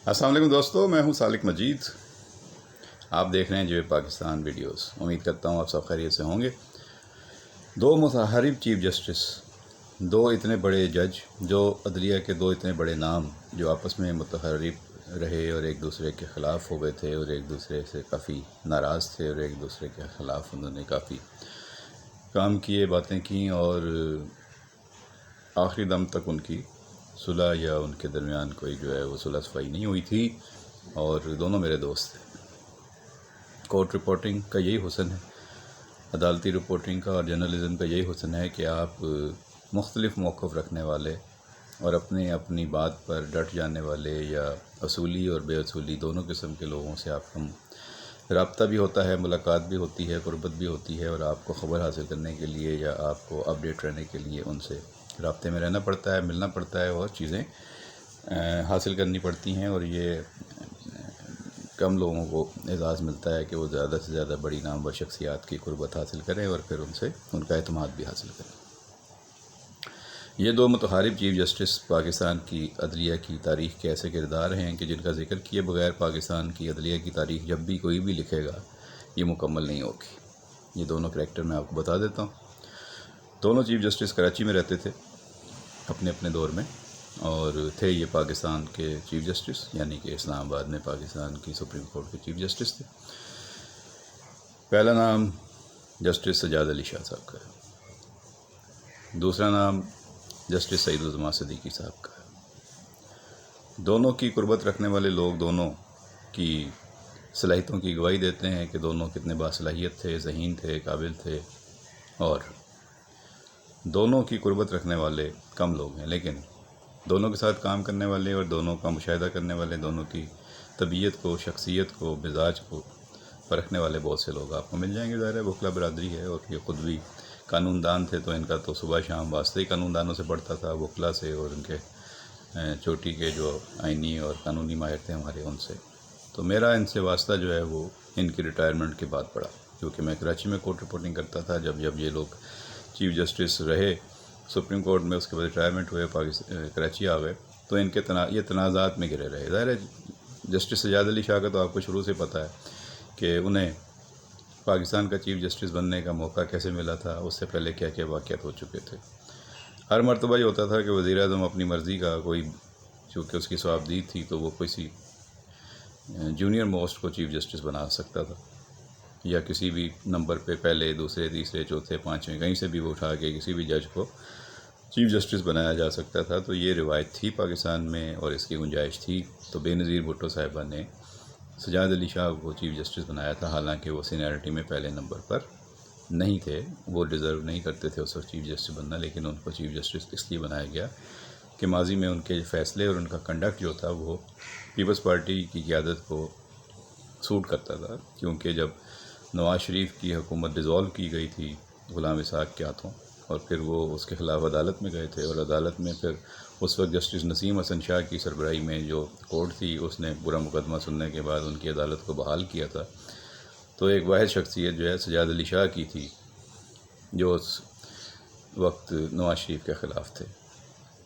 السلام علیکم دوستو، میں ہوں سالک مجید۔ آپ دیکھ رہے ہیں جو پاکستان ویڈیوز۔ امید کرتا ہوں آپ سب خیریت سے ہوں گے۔ دو متحارب چیف جسٹس، دو اتنے بڑے جج، جو عدلیہ کے دو اتنے بڑے نام جو آپس میں متحارب رہے اور ایک دوسرے کے خلاف ہو گئے تھے اور ایک دوسرے سے کافی ناراض تھے اور ایک دوسرے کے خلاف انہوں نے کافی کام کیے، باتیں کیں اور آخری دم تک ان کی صلح یا ان کے درمیان کوئی جو ہے وہ صلح صفائی نہیں ہوئی تھی، اور دونوں میرے دوست تھے۔ کورٹ رپورٹنگ کا یہی حسن ہے، عدالتی رپورٹنگ کا اور جرنلزم کا یہی حسن ہے کہ آپ مختلف موقف رکھنے والے اور اپنی بات پر ڈٹ جانے والے یا اصولی اور بے اصولی دونوں قسم کے لوگوں سے آپ کا رابطہ بھی ہوتا ہے، ملاقات بھی ہوتی ہے، قربت بھی ہوتی ہے، اور آپ کو خبر حاصل کرنے کے لیے یا آپ کو اپڈیٹ رہنے کے لیے ان سے رابطے میں رہنا پڑتا ہے، ملنا پڑتا ہے اور چیزیں حاصل کرنی پڑتی ہیں، اور یہ کم لوگوں کو اعزاز ملتا ہے کہ وہ زیادہ سے زیادہ بڑی نامور شخصیات کی قربت حاصل کریں اور پھر ان سے ان کا اعتماد بھی حاصل کریں۔ یہ دو متحارب چیف جسٹس پاکستان کی عدلیہ کی تاریخ کے ایسے کردار ہیں کہ جن کا ذکر کیے بغیر پاکستان کی عدلیہ کی تاریخ جب بھی کوئی بھی لکھے گا یہ مکمل نہیں ہوگی۔ یہ دونوں کریکٹر میں آپ کو بتا دیتا ہوں۔ دونوں چیف جسٹس کراچی میں رہتے تھے اپنے اپنے دور میں، اور تھے یہ پاکستان کے چیف جسٹس، یعنی کہ اسلام آباد میں پاکستان کی سپریم کورٹ کے چیف جسٹس تھے۔ پہلا نام جسٹس سجاد علی شاہ صاحب کا ہے، دوسرا نام جسٹس سعید الزماں صدیقی صاحب کا ہے۔ دونوں کی قربت رکھنے والے لوگ دونوں کی صلاحیتوں کی گواہی دیتے ہیں کہ دونوں کتنے باصلاحیت تھے، ذہین تھے، قابل تھے، اور دونوں کی قربت رکھنے والے کم لوگ ہیں، لیکن دونوں کے ساتھ کام کرنے والے اور دونوں کا مشاہدہ کرنے والے، دونوں کی طبیعت کو، شخصیت کو، مزاج کو پرکھنے والے بہت سے لوگ آپ کو مل جائیں گے۔ ظاہر ہے وکلا برادری ہے اور یہ خود بھی قانون دان تھے، تو ان کا تو صبح شام واسطہ ہی قانون دانوں سے پڑتا تھا، وکلا سے اور ان کے چوٹی کے جو آئینی اور قانونی ماہر تھے ہمارے ان سے۔ تو میرا ان سے واسطہ جو ہے وہ ان کی ریٹائرمنٹ کے بعد پڑا، کیونکہ میں کراچی میں کورٹ رپورٹنگ کرتا تھا جب یہ لوگ چیف جسٹس رہے سپریم کورٹ میں، اس کے بعد ریٹائرمنٹ ہوئے، کراچی آ گئے، تو ان کے یہ تنازعات میں گرے رہے۔ ظاہر ہے جسٹس سجاد علی شاہ کا تو آپ کو شروع سے پتہ ہے کہ انہیں پاکستان کا چیف جسٹس بننے کا موقع کیسے ملا تھا، اس سے پہلے کیا کیا واقعات ہو چکے تھے۔ ہر مرتبہ یہ ہوتا تھا کہ وزیر اعظم اپنی مرضی کا کوئی، چونکہ اس کی صوابدید تھی تو وہ کسی جونیئر موسٹ کو چیف جسٹس بنا سکتا تھا، یا کسی بھی نمبر پہ پہلے، دوسرے، تیسرے، چوتھے، پانچویں کہیں سے بھی وہ اٹھا کے کسی بھی جج کو چیف جسٹس بنایا جا سکتا تھا۔ تو یہ روایت تھی پاکستان میں اور اس کی گنجائش تھی، تو بے نظیر بھٹو صاحبہ نے سجاد علی شاہ کو چیف جسٹس بنایا تھا، حالانکہ وہ سینیرٹی میں پہلے نمبر پر نہیں تھے، وہ ڈیزرو نہیں کرتے تھے اس وقت چیف جسٹس بننا، لیکن ان کو چیف جسٹس اس لیے بنایا گیا کہ ماضی میں ان کے فیصلے اور ان کا کنڈکٹ جو تھا وہ پیپلز پارٹی کی قیادت کو سوٹ کرتا تھا، کیونکہ جب نواز شریف کی حکومت ڈیزالو کی گئی تھی غلام اسحاق کے ہاتھوں، اور پھر وہ اس کے خلاف عدالت میں گئے تھے، اور عدالت میں پھر اس وقت جسٹس نسیم حسن شاہ کی سربراہی میں جو کورٹ تھی، اس نے پورا مقدمہ سننے کے بعد ان کی عدالت کو بحال کیا تھا۔ تو ایک واحد شخصیت جو ہے سجاد علی شاہ کی تھی، جو اس وقت نواز شریف کے خلاف تھے۔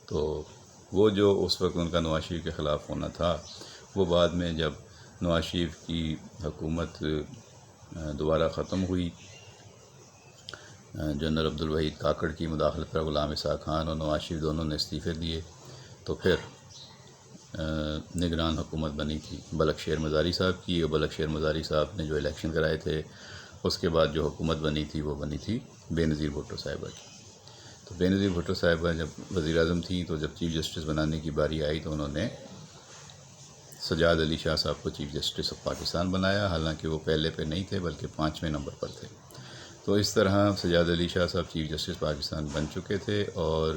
تو وہ جو اس وقت ان کا نواز شریف کے خلاف ہونا تھا، وہ بعد میں جب نواز شریف کی حکومت دوبارہ ختم ہوئی، جنرل عبدالوحید کاکڑ کی مداخلت پر غلام اسحاق خان اور نواز شریف دونوں نے استعفے دیے، تو پھر نگران حکومت بنی تھی بلخ شیر مزاری صاحب کی، اور بلخ شیر مزاری صاحب نے جو الیکشن کرائے تھے، اس کے بعد جو حکومت بنی تھی وہ بنی تھی بے نظیر بھٹو صاحبہ کی۔ تو بے نظیر بھٹو صاحبہ جب وزیر اعظم تھیں، تو جب چیف جسٹس بنانے کی باری آئی تو انہوں نے سجاد علی شاہ صاحب کو چیف جسٹس آف پاکستان بنایا، حالانکہ وہ پہلے پہ نہیں تھے بلکہ 5ویں نمبر پر تھے۔ تو اس طرح سجاد علی شاہ صاحب چیف جسٹس پاکستان بن چکے تھے، اور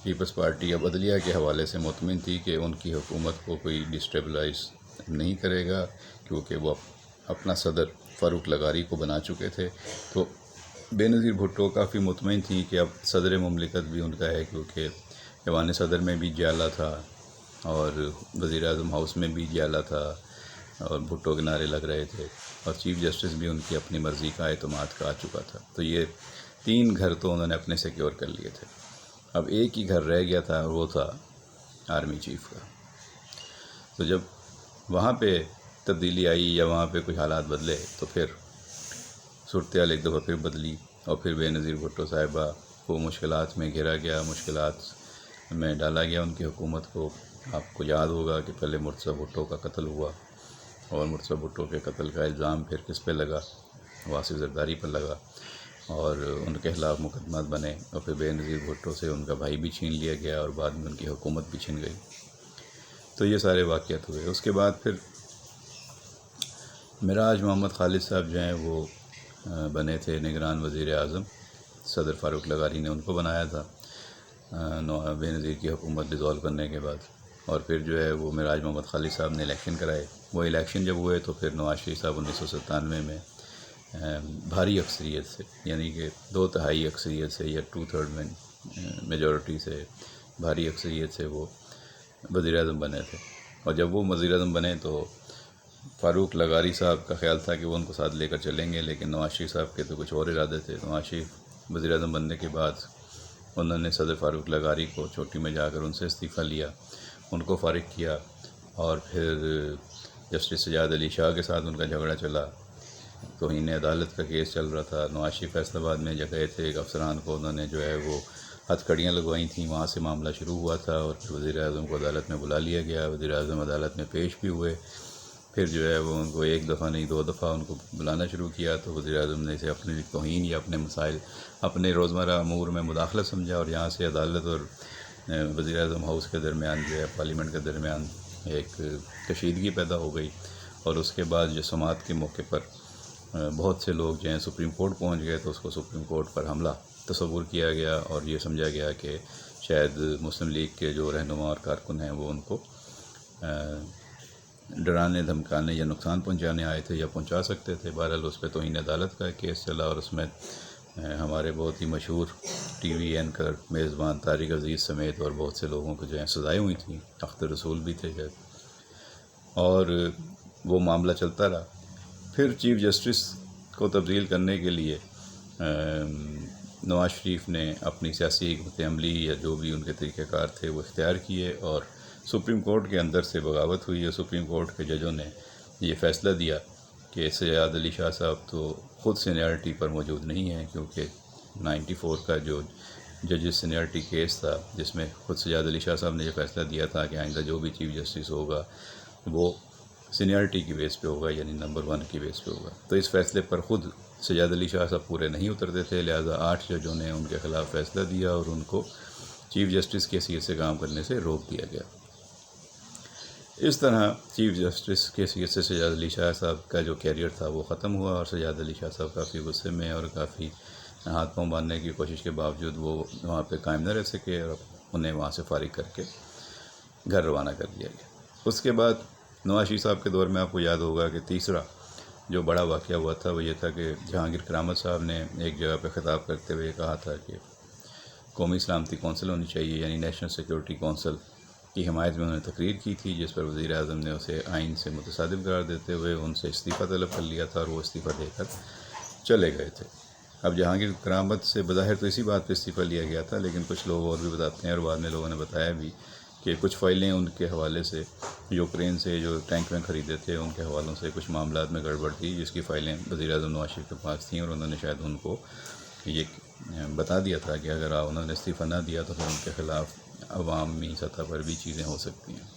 پیپلز پارٹی اب عدلیہ کے حوالے سے مطمئن تھی کہ ان کی حکومت کو کوئی ڈسٹیبلائز نہیں کرے گا، کیونکہ وہ اپنا صدر فاروق لغاری کو بنا چکے تھے۔ تو بے نظیر بھٹو کافی مطمئن تھی کہ اب صدر مملکت بھی ان کا ہے، کیونکہ ایوان صدر میں بھی جیالہ تھا اور وزیر اعظم ہاؤس میں بھی جیالہ تھا، اور بھٹو کے نعرے لگ رہے تھے، اور چیف جسٹس بھی ان کی اپنی مرضی کا اعتماد کا آ چکا تھا۔ تو یہ 3 گھر تو انہوں نے اپنے سیکیور کر لیے تھے۔ اب ایک ہی گھر رہ گیا تھا، اور وہ تھا آرمی چیف کا۔ تو جب وہاں پہ تبدیلی آئی یا وہاں پہ کچھ حالات بدلے تو پھر صورتحال ایک دفعہ پھر بدلی، اور پھر بے نظیر بھٹو صاحبہ کو مشکلات میں گھیرا گیا، مشکلات میں ڈالا گیا ان کی حکومت کو۔ آپ کو یاد ہوگا کہ پہلے مرتضیٰ بھٹو کا قتل ہوا، اور مرتضیٰ بھٹو کے قتل کا الزام پھر کس پہ لگا؟ واصف زرداری پر لگا، اور ان کے خلاف مقدمات بنے، اور پھر بے نظیر بھٹو سے ان کا بھائی بھی چھین لیا گیا، اور بعد میں ان کی حکومت بھی چھن گئی۔ تو یہ سارے واقعات ہوئے۔ اس کے بعد پھر معراج محمد خالد صاحب جو ہیں وہ بنے تھے نگران وزیر اعظم، صدر فاروق لغاری نے ان کو بنایا تھا بے نظیر کی حکومت ڈیزالو کرنے کے بعد، اور پھر جو ہے وہ معراج محمد خالد صاحب نے الیکشن کرائے۔ وہ الیکشن جب ہوئے تو پھر نواز شریف صاحب 1997 میں بھاری اکثریت سے، یعنی کہ 2/3 اکثریت سے یا 2/3 میں میجورٹی سے، بھاری اکثریت سے وہ وزیر اعظم بنے تھے۔ اور جب وہ وزیر اعظم بنے تو فاروق لغاری صاحب کا خیال تھا کہ وہ ان کو ساتھ لے کر چلیں گے، لیکن نواز شریف صاحب کے تو کچھ اور ارادے تھے۔ نواز شریف وزیر اعظم بننے کے بعد انہوں نے صدر فاروق لغاری کو چوٹی میں جا کر ان سے استعفیٰ لیا، ان کو فارغ کیا، اور پھر جسٹس سجاد علی شاہ کے ساتھ ان کا جھگڑا چلا، توہین عدالت کا کیس چل رہا تھا۔ نواز شریف فیصل آباد میں جگہ تھے، ایک افسران کو انہوں نے جو ہے وہ ہتھ کڑیاں لگوائی تھیں، وہاں سے معاملہ شروع ہوا تھا، اور پھر وزیر اعظم کو عدالت میں بلا لیا گیا۔ وزیر اعظم عدالت میں پیش بھی ہوئے، پھر جو ہے وہ ان کو ایک دفعہ نہیں 2 دفعہ ان کو بلانا شروع کیا، تو وزیر اعظم نے اسے اپنے توہین یا اپنے مسائل، اپنے روزمرہ امور میں مداخلت سمجھا، اور یہاں سے عدالت اور وزیر اعظم ہاؤس کے درمیان جو ہے پارلیمنٹ کے درمیان ایک کشیدگی پیدا ہو گئی، اور اس کے بعد جو سماعت کے موقع پر بہت سے لوگ جو ہیں سپریم کورٹ پہنچ گئے، تو اس کو سپریم کورٹ پر حملہ تصور کیا گیا، اور یہ سمجھا گیا کہ شاید مسلم لیگ کے جو رہنما اور کارکن ہیں وہ ان کو ڈرانے دھمکانے یا نقصان پہنچانے آئے تھے یا پہنچا سکتے تھے۔ بہرحال اس پہ توہین عدالت کا کیس چلا، اور اس میں ہمارے بہت ہی مشہور ٹی وی اینکر میزبان طارق عزیز سمیت اور بہت سے لوگوں کو جو ہیں سزائیں ہوئی تھیں، اختر رسول بھی تھے شاید، اور وہ معاملہ چلتا رہا۔ پھر چیف جسٹس کو تبدیل کرنے کے لیے نواز شریف نے اپنی سیاسی حکمت عملی یا جو بھی ان کے طریقہ کار تھے وہ اختیار کیے، اور سپریم کورٹ کے اندر سے بغاوت ہوئی، اور سپریم کورٹ کے ججوں نے یہ فیصلہ دیا کہ سجاد علی شاہ صاحب تو خود سینیارٹی پر موجود نہیں ہیں، کیونکہ 94 کا جو ججز سینیارٹی کیس تھا، جس میں خود سجاد علی شاہ صاحب نے یہ فیصلہ دیا تھا کہ آئندہ جو بھی چیف جسٹس ہوگا وہ سینیارٹی کی بیس پہ ہوگا، یعنی نمبر 1 کی بیس پہ ہوگا۔ تو اس فیصلے پر خود سجاد علی شاہ صاحب پورے نہیں اترتے تھے، لہٰذا 8 ججوں نے ان کے خلاف فیصلہ دیا، اور ان کو چیف جسٹس کی حیثیت سے کام کرنے سے روک دیا گیا۔ اس طرح چیف جسٹس کی حیثیت سے سجاد علی شاہ صاحب کا جو کیریئر تھا وہ ختم ہوا، اور سجاد علی شاہ صاحب کافی غصے میں اور کافی ہاتھ پاؤں باندھنے کی کوشش کے باوجود وہ وہاں پہ قائم نہ رہ سکے، اور انہیں وہاں سے فارغ کر کے گھر روانہ کر دیا گیا۔ اس کے بعد نواز شریف صاحب کے دور میں آپ کو یاد ہوگا کہ تیسرا جو بڑا واقعہ ہوا تھا وہ یہ تھا کہ جہانگیر کرامت صاحب نے ایک جگہ پہ خطاب کرتے ہوئے کہا تھا کہ قومی سلامتی کونسل ہونی چاہیے، یعنی نیشنل سیکورٹی کونسل کی حمایت میں انہوں نے تقریر کی تھی، جس پر وزیر اعظم نے اسے آئین سے متصادم قرار دیتے ہوئے ان سے استعفیٰ طلب کر لیا تھا، اور وہ استعفیٰ دے کر چلے گئے تھے۔ اب جہانگیر کرامت سے بظاہر تو اسی بات پہ استعفیٰ لیا گیا تھا، لیکن کچھ لوگ اور بھی بتاتے ہیں، اور بعد میں لوگوں نے بتایا بھی کہ کچھ فائلیں ان کے حوالے سے یوکرین سے جو ٹینک میں خریدے تھے ان کے حوالوں سے کچھ معاملات میں گڑبڑ تھی، جس کی فائلیں وزیر اعظم نواز شریف کے پاس تھیں، اور انہوں نے شاید ان کو یہ بتا دیا تھا کہ اگر انہوں نے استعفیٰ نہ دیا تو پھر ان کے خلاف عوامی سطح پر بھی چیزیں ہو سکتی ہیں۔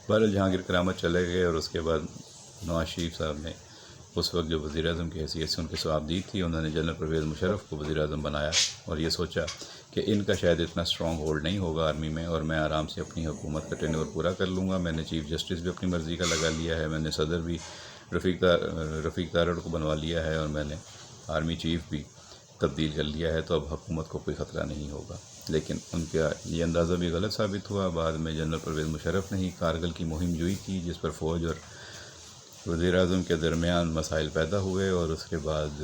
بہرحال جہانگیر کرامت چلے گئے، اور اس کے بعد نواز شریف صاحب نے اس وقت جو وزیر اعظم کی حیثیت سے ان کی صحابدید تھی، انہوں نے جنرل پرویز مشرف کو وزیر اعظم بنایا، اور یہ سوچا کہ ان کا شاید اتنا اسٹرانگ ہولڈ نہیں ہوگا آرمی میں، اور میں آرام سے اپنی حکومت کا ٹینیور پورا کر لوں گا۔ میں نے چیف جسٹس بھی اپنی مرضی کا لگا لیا ہے، میں نے صدر بھی رفیق تارڑ کو بنوا لیا ہے، اور میں نے آرمی چیف بھی تبدیل کر لیا ہے، تو اب حکومت کو کوئی خطرہ نہیں ہوگا۔ لیکن ان کا یہ اندازہ بھی غلط ثابت ہوا۔ بعد میں جنرل پرویز مشرف نے ہی کارگل کی مہم جوئی کی، جس پر فوج اور وزیر اعظم کے درمیان مسائل پیدا ہوئے، اور اس کے بعد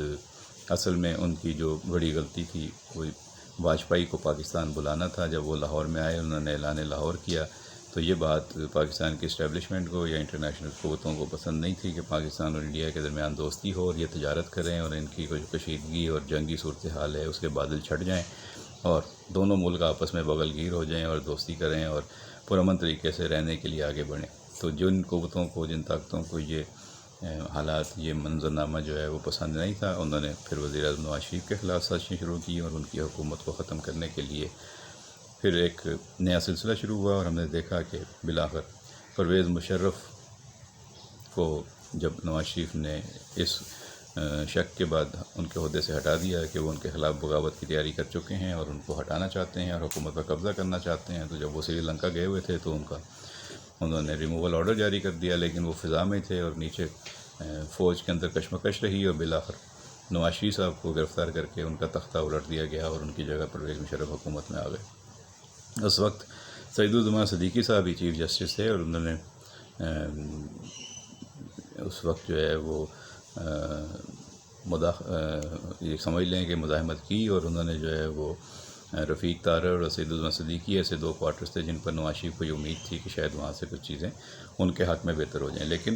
اصل میں ان کی جو بڑی غلطی تھی وہ واجپئی کو پاکستان بلانا تھا۔ جب وہ لاہور میں آئے، انہوں نے اعلان لاہور کیا، تو یہ بات پاکستان کی اسٹیبلشمنٹ کو یا انٹرنیشنل قوتوں کو پسند نہیں تھی کہ پاکستان اور انڈیا کے درمیان دوستی ہو اور یہ تجارت کریں، اور ان کی کوئی کشیدگی اور جنگی صورتحال ہے اس کے بادل چھٹ جائیں، اور دونوں ملک آپس میں بغل گیر ہو جائیں اور دوستی کریں اور پرامن طریقے سے رہنے کے لیے آگے بڑھیں۔ تو جن قوتوں کو، جن طاقتوں کو یہ حالات، یہ منظرنامہ جو ہے وہ پسند نہیں تھا، انہوں نے پھر وزیر اعظم نواز شریف کے خلاف سازشیں شروع کی اور ان کی حکومت کو ختم کرنے کے لیے پھر ایک نیا سلسلہ شروع ہوا، اور ہم نے دیکھا کہ بالآخر پرویز مشرف کو جب نواز شریف نے اس شک کے بعد ان کے عہدے سے ہٹا دیا کہ وہ ان کے خلاف بغاوت کی تیاری کر چکے ہیں اور ان کو ہٹانا چاہتے ہیں اور حکومت پر قبضہ کرنا چاہتے ہیں، تو جب وہ سری لنکا گئے ہوئے تھے تو انہوں نے ریموول آرڈر جاری کر دیا، لیکن وہ فضا میں تھے اور نیچے فوج کے اندر کشمکش رہی، اور بالآخر نواز شریف صاحب کو گرفتار کر کے ان کا تختہ الٹ دیا گیا اور ان کی جگہ پرویز مشرف حکومت میں آ گئے۔ اس وقت سعید الزمان صدیقی صاحب ہی چیف جسٹس تھے، اور انہوں نے اس وقت جو ہے وہ یہ سمجھ لیں کہ مزاحمت کی، اور انہوں نے جو ہے وہ رفیق تارڑ اور سعید الزمان صدیقی ایسے دو کوارٹرز تھے جن پر نواز شریف کو یہ امید تھی کہ شاید وہاں سے کچھ چیزیں ان کے حق میں بہتر ہو جائیں، لیکن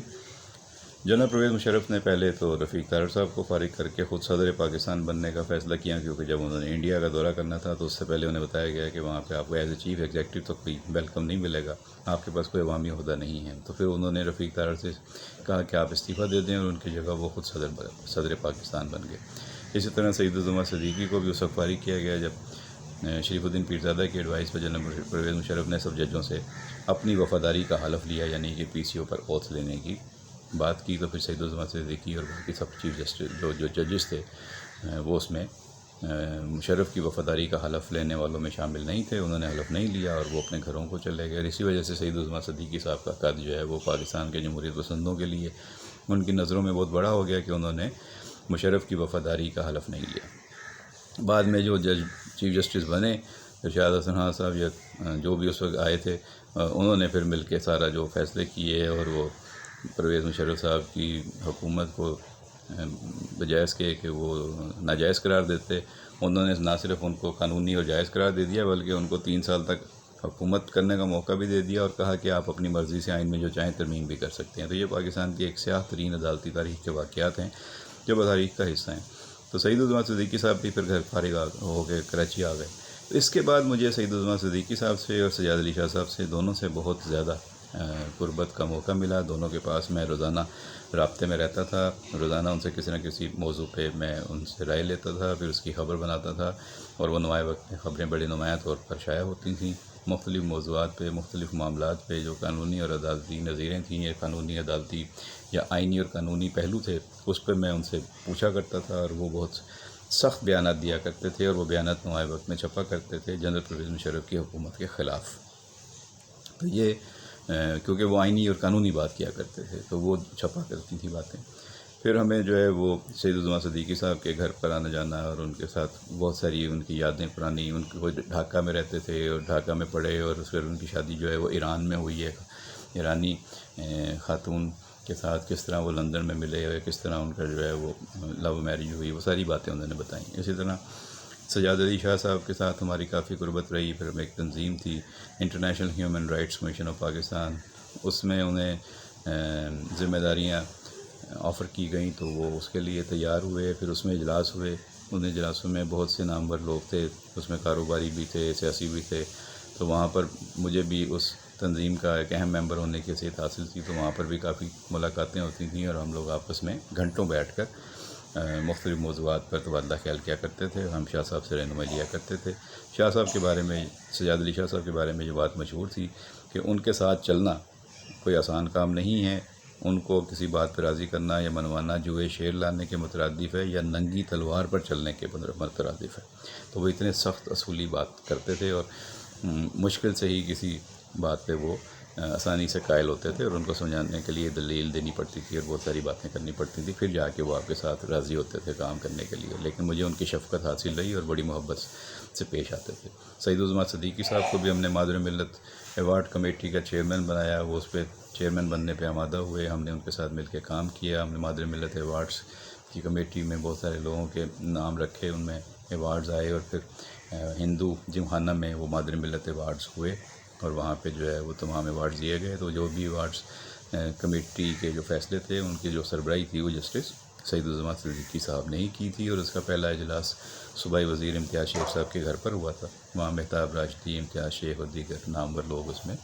جنرل پرویز مشرف نے پہلے تو رفیق تارڑ صاحب کو فارغ کر کے خود صدر پاکستان بننے کا فیصلہ کیا، کیونکہ جب انہوں نے انڈیا کا دورہ کرنا تھا تو اس سے پہلے انہیں بتایا گیا کہ وہاں پہ آپ کو ایز اے چیف ایگزیکٹو تو کوئی ویلکم نہیں ملے گا، آپ کے پاس کوئی عوامی عہدہ نہیں ہے۔ تو پھر انہوں نے رفیق تارڑ سے کہا کہ آپ استعفیٰ دے دیں، اور ان کی جگہ وہ خود صدر پاکستان بن گئے۔ اسی طرح سعید الزمان صدیقی کو بھی اس وقت فارغ کیا گیا جب شریف الدین پیرزادہ کی ایڈوائس پر جنرل پرویز مشرف نے سب ججوں سے اپنی وفاداری کا حلف لیا، یعنی کہ پی سی او پر اوتھ لینے کی بات کی، تو پھر سعید الزمان صدیقی اور باقی سب چیف جسٹس جو ججز تھے وہ اس میں مشرف کی وفاداری کا حلف لینے والوں میں شامل نہیں تھے، انہوں نے حلف نہیں لیا اور وہ اپنے گھروں کو چلے گئے۔ اسی وجہ سے سعید الزمان صدیقی صاحب کا قد جو ہے وہ پاکستان کے جمہوریت پسندوں کے لیے ان کی نظروں میں بہت بڑا ہو گیا کہ انہوں نے مشرف کی وفاداری کا حلف نہیں لیا۔ بعد میں جو جج چیف جسٹس بنے، ارشاد حسن خان صاحب یا جو بھی اس وقت آئے تھے، انہوں نے پھر مل کے سارا جو فیصلے کیے اور وہ پرویز مشرف صاحب کی حکومت کو بجائے اس کے کہ وہ ناجائز قرار دیتے، انہوں نے نہ صرف ان کو قانونی اور جائز قرار دے دیا بلکہ ان کو 3 سال تک حکومت کرنے کا موقع بھی دے دیا، اور کہا کہ آپ اپنی مرضی سے آئین میں جو چاہیں ترمیم بھی کر سکتے ہیں۔ تو یہ پاکستان کی ایک سیاہ ترین عدالتی تاریخ کے واقعات ہیں جو تاریخ کا حصہ ہیں۔ تو سعید الزمان صدیقی صاحب بھی پھر گھر فارغ ہو کے کراچی آ گئے۔ اس کے بعد مجھے سعید الزمان صدیقی صاحب سے اور سجاد علی شاہ صاحب سے دونوں سے بہت زیادہ قربت کا موقع ملا۔ دونوں کے پاس میں روزانہ رابطے میں رہتا تھا، روزانہ ان سے کسی نہ کسی موضوع پہ میں ان سے رائے لیتا تھا، پھر اس کی خبر بناتا تھا، اور وہ نمایاں وقت میں خبریں بڑی نمایاں طور پر شائع ہوتی تھیں مختلف موضوعات پہ، مختلف معاملات پہ، جو قانونی اور عدالتی نظیریں تھیں یا قانونی عدالتی یا آئینی اور قانونی پہلو تھے، اس پہ میں ان سے پوچھا کرتا تھا، اور وہ بہت سخت بیانات دیا کرتے تھے، اور وہ بیانات نمایاں وقت میں چھپا کرتے تھے جنرل پرویز مشرف کی حکومت کے خلاف۔ تو یہ کیونکہ وہ آئینی اور قانونی بات کیا کرتے تھے تو وہ چھپا کرتی تھی باتیں۔ پھر ہمیں جو ہے وہ سعید الزمان صدیقی صاحب کے گھر پر آنا جانا، اور ان کے ساتھ بہت ساری ان کی یادیں پرانی، ان کو ڈھاکہ میں رہتے تھے اور ڈھاکہ میں پڑھے، اور پھر ان کی شادی جو ہے وہ ایران میں ہوئی ہے، ایرانی خاتون کے ساتھ، کس طرح وہ لندن میں ملے اور کس طرح ان کا جو ہے وہ لو میرج ہوئی، وہ ساری باتیں انہوں نے بتائیں۔ اسی طرح سجاد علی شاہ صاحب کے ساتھ ہماری کافی قربت رہی۔ پھر ایک تنظیم تھی international human rights commission of Pakistan, اس میں انہیں ذمہ داریاں آفر کی گئیں تو وہ اس کے لیے تیار ہوئے۔ پھر اس میں اجلاس ہوئے، ان اجلاسوں میں بہت سے نامور لوگ تھے، اس میں کاروباری بھی تھے، سیاسی بھی تھے، تو وہاں پر مجھے بھی اس تنظیم کا ایک اہم ممبر ہونے کی حیثیت حاصل تھی، تو وہاں پر بھی کافی ملاقاتیں ہوتی تھیں، اور ہم لوگ آپس میں گھنٹوں بیٹھ کر مختلف موضوعات پر تبادلہ خیال کیا کرتے تھے۔ ہم شاہ صاحب سے رہنمائی لیا کرتے تھے۔ شاہ صاحب کے بارے میں، سجاد علی شاہ صاحب کے بارے میں یہ بات مشہور تھی کہ ان کے ساتھ چلنا کوئی آسان کام نہیں ہے، ان کو کسی بات پہ راضی کرنا یا منوانا جوئے شیر لانے کے مترادف ہے یا ننگی تلوار پر چلنے کے مترادف ہے۔ تو وہ اتنے سخت اصولی بات کرتے تھے، اور مشکل سے ہی کسی بات پہ وہ آسانی سے قائل ہوتے تھے، اور ان کو سمجھانے کے لیے دلیل دینی پڑتی تھی اور بہت ساری باتیں کرنی پڑتی تھی، پھر جا کے وہ آپ کے ساتھ راضی ہوتے تھے کام کرنے کے لیے۔ لیکن مجھے ان کی شفقت حاصل رہی اور بڑی محبت سے پیش آتے تھے۔ سعید الزمان صدیقی صاحب کو بھی ہم نے مادر ملت ایوارڈ کمیٹی کا چیئرمین بنایا، وہ اس پہ چیئرمین بننے پہ آمادہ ہوئے، ہم نے ان کے ساتھ مل کے کام کیا۔ ہم نے مادر ملت ایوارڈس کی کمیٹی میں بہت سارے لوگوں کے نام رکھے، ان میں ایوارڈز آئے، اور پھر ہندو جمخانہ میں وہ مادر ملت ایوارڈز ہوئے، اور وہاں پہ جو ہے وہ تمام ایوارڈز دیے گئے۔ تو جو بھی ایوارڈز کمیٹی کے جو فیصلے تھے ان کی جو سربراہی تھی وہ جسٹس سعید الزمان صدیقی صاحب نے ہی کی تھی، اور اس کا پہلا اجلاس صوبائی وزیر امتیاز شیخ صاحب کے گھر پر ہوا تھا۔ وہاں مہتاب راشدی، امتیاز شیخ اور دیگر نامور لوگ اس میں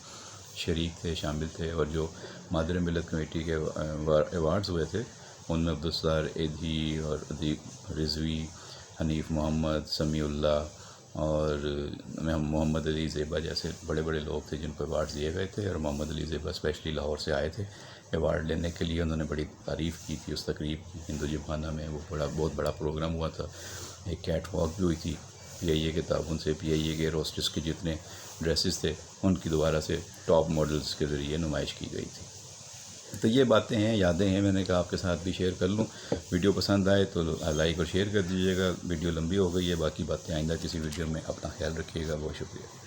شریک تھے، شامل تھے، اور جو مادر ملت کمیٹی کے ایوارڈز ہوئے تھے ان میں عبدالستار ایدھی اور ادیب رضوی، حنیف محمد، سمیع اللہ اور محمد علی زیبا جیسے بڑے بڑے لوگ تھے جن کو ایوارڈ دیے گئے تھے، اور محمد علی زیبا اسپیشلی لاہور سے آئے تھے ایوارڈ لینے کے لیے. انہوں نے بڑی تعریف کی تھی اس تقریب کی. ہندو جمخانہ میں وہ بہت بڑا پروگرام ہوا تھا. ایک کیٹ واک بھی ہوئی تھی پی آئی اے کے تعاون سے. پی آئی اے کے روسٹرس کے جتنے ڈریسز تھے ان کی دوبارہ سے ٹاپ ماڈلز کے ذریعے نمائش کی گئی تھی. تو یہ باتیں ہیں، یادیں ہیں، میں نے کہا آپ کے ساتھ بھی شیئر کر لوں. ویڈیو پسند آئے تو لائک اور شیئر کر دیجیے گا. ویڈیو لمبی ہو گئی ہے، باقی باتیں آئندہ کسی ویڈیو میں. اپنا خیال رکھیے گا. بہت شکریہ.